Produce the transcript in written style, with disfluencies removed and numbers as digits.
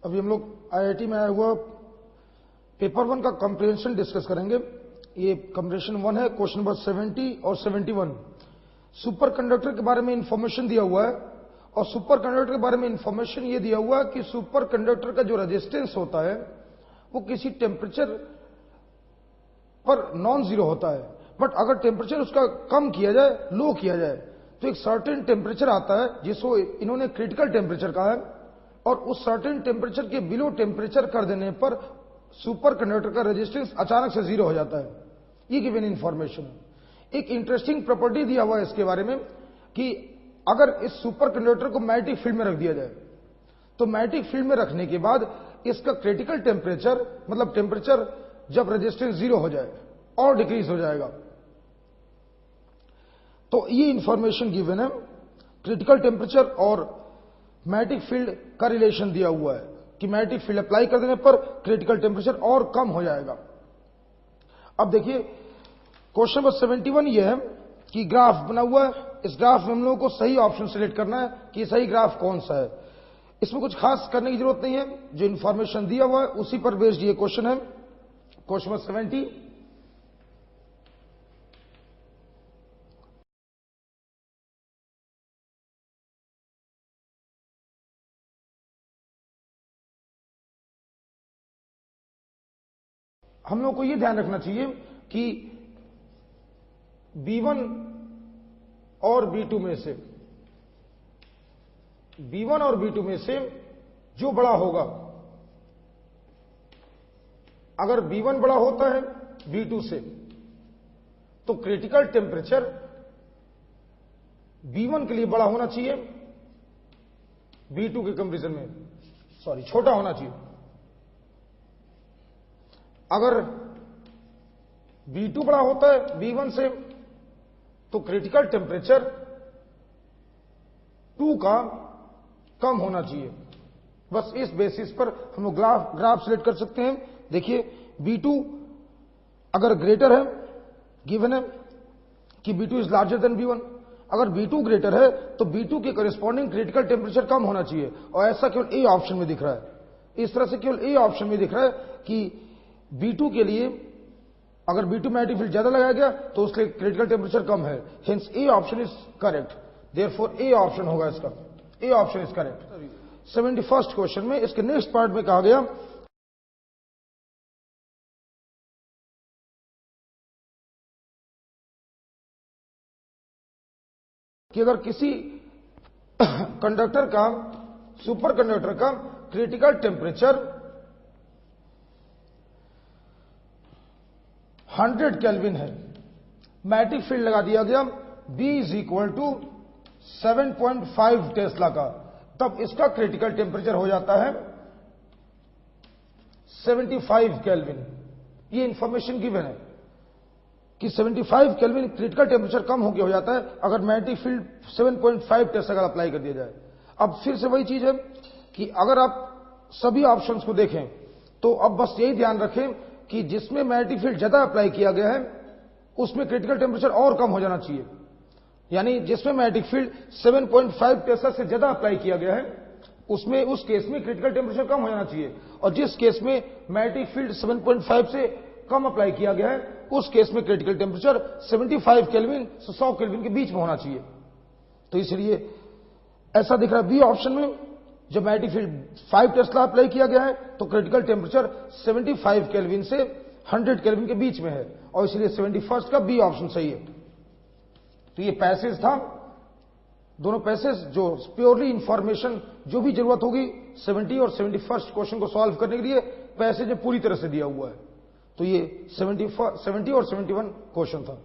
अभी हम लोग आईआईटी में आया हुआ पेपर 1 का कंप्रिहेंशन डिस्कस करेंगे। ये कंप्रिहेंशन 1 है, क्वेश्चन नंबर 70 और 71। सुपर कंडक्टर के बारे में इंफॉर्मेशन दिया हुआ है और सुपर कंडक्टर के बारे में इंफॉर्मेशन ये दिया हुआ है कि सुपर कंडक्टर का जो रेजिस्टेंस होता है वो किसी टेम्परेचर पर नॉन जीरो होता है, बट अगर टेम्परेचर उसका कम किया जाए, लो किया जाए, तो एक सर्टेन टेम्परेचर आता है जिसको इन्होंने क्रिटिकल टेम्परेचर कहा है, और उस सर्टेन टेम्परेचर के बिलो टेम्परेचर कर देने पर सुपर कंडक्टर का रेजिस्टेंस अचानक से जीरो हो जाता है। ये गिवन इंफॉर्मेशन है। एक इंटरेस्टिंग प्रॉपर्टी दिया हुआ है इसके बारे में कि अगर इस सुपर कंडक्टर को मैग्नेटिक फील्ड में रख दिया जाए तो मैग्नेटिक फील्ड में रखने के बाद इसका क्रिटिकल टेम्परेचर, मतलब टेम्परेचर जब रेजिस्टेंस जीरो हो जाए और डिक्रीज हो जाएगा। तो ये इंफॉर्मेशन गिवन है। क्रिटिकल टेम्परेचर और मैग्नेटिक फील्ड का रिलेशन दिया हुआ है कि मैग्नेटिक फील्ड अप्लाई कर देने पर क्रिटिकल टेम्परेचर और कम हो जाएगा। अब देखिए क्वेश्चन नंबर 71 ये है कि ग्राफ बना हुआ है। इस ग्राफ में हम लोगों को सही ऑप्शन सिलेक्ट करना है कि सही ग्राफ कौन सा है। इसमें कुछ खास करने की जरूरत नहीं है, जो इंफॉर्मेशन दिया हुआ है उसी पर बेस्ड ये क्वेश्चन है। क्वेश्चन नंबर 70, हम लोग को यह ध्यान रखना चाहिए कि B1 और B2 में से जो बड़ा होगा, अगर B1 बड़ा होता है B2 से तो क्रिटिकल टेम्परेचर B1 के लिए बड़ा होना चाहिए, B2 के कंपैरिजन में छोटा होना चाहिए। अगर B2 बड़ा होता है B1 से तो क्रिटिकल टेम्परेचर 2 का कम होना चाहिए। बस इस बेसिस पर हम लोग ग्राफ सिलेक्ट कर सकते हैं। देखिए B2 अगर ग्रेटर है, गिवन है कि B2 is larger than B1, अगर B2 ग्रेटर है तो B2 के कॉरेस्पॉन्डिंग क्रिटिकल टेम्परेचर कम होना चाहिए, और ऐसा केवल ए ऑप्शन में दिख रहा है। इस तरह से केवल ए ऑप्शन में दिख रहा है कि B2 के लिए अगर B2 मैग्नेटिक फील्ड ज्यादा लगाया गया तो उसके क्रिटिकल टेम्परेचर कम है। Hence A option is correct. Therefore A option होगा इसका, A option is correct. 71st question में इसके नेक्स्ट पार्ट में कहा गया कि अगर किसी कंडक्टर का, सुपर कंडक्टर का क्रिटिकल टेम्परेचर 100 केल्विन है, मैग्नेटिक फील्ड लगा दिया गया B is equal to 7.5 tesla का, तब इसका क्रिटिकल टेम्परेचर हो जाता है 75 केल्विन। ये इंफॉर्मेशन गिवन है कि 75 केल्विन क्रिटिकल टेम्परेचर कम हो जाता है अगर मैग्नेटिक फील्ड 7.5 टेस्ला का अप्लाई कर दिया जाए। अब फिर से वही चीज है कि अगर आप सभी ऑप्शंस को देखें तो अब बस यही ध्यान रखें कि जिसमें मैग्नेटिक फील्ड ज्यादा अप्लाई किया गया है उसमें क्रिटिकल टेम्परेचर और कम हो जाना चाहिए। यानी जिसमें मैग्नेटिक फील्ड 7.5 टेस्ला से ज्यादा अप्लाई किया गया है उसमें, उस केस में क्रिटिकल टेम्परेचर कम हो जाना चाहिए, और जिस केस में मैग्नेटिक फील्ड 7.5 से कम अप्लाई किया गया है उस केस में क्रिटिकल टेम्परेचर 75 केल्विन से 100 केल्विन के बीच में होना चाहिए। तो इसलिए ऐसा दिख रहा है बी ऑप्शन में, जब मैग्नेटिक फील्ड 5 टेस्ला अप्लाई किया गया है तो क्रिटिकल टेम्परेचर 75 केल्विन से 100 केल्विन के बीच में है, और इसलिए 71st का बी ऑप्शन सही है। तो ये पैसेज था, दोनों पैसेज जो प्योरली इंफॉर्मेशन जो भी जरूरत होगी 70 और 71st क्वेश्चन को सॉल्व करने के लिए पैसेज पूरी तरह से दिया हुआ है। तो ये 70 और 71 क्वेश्चन था।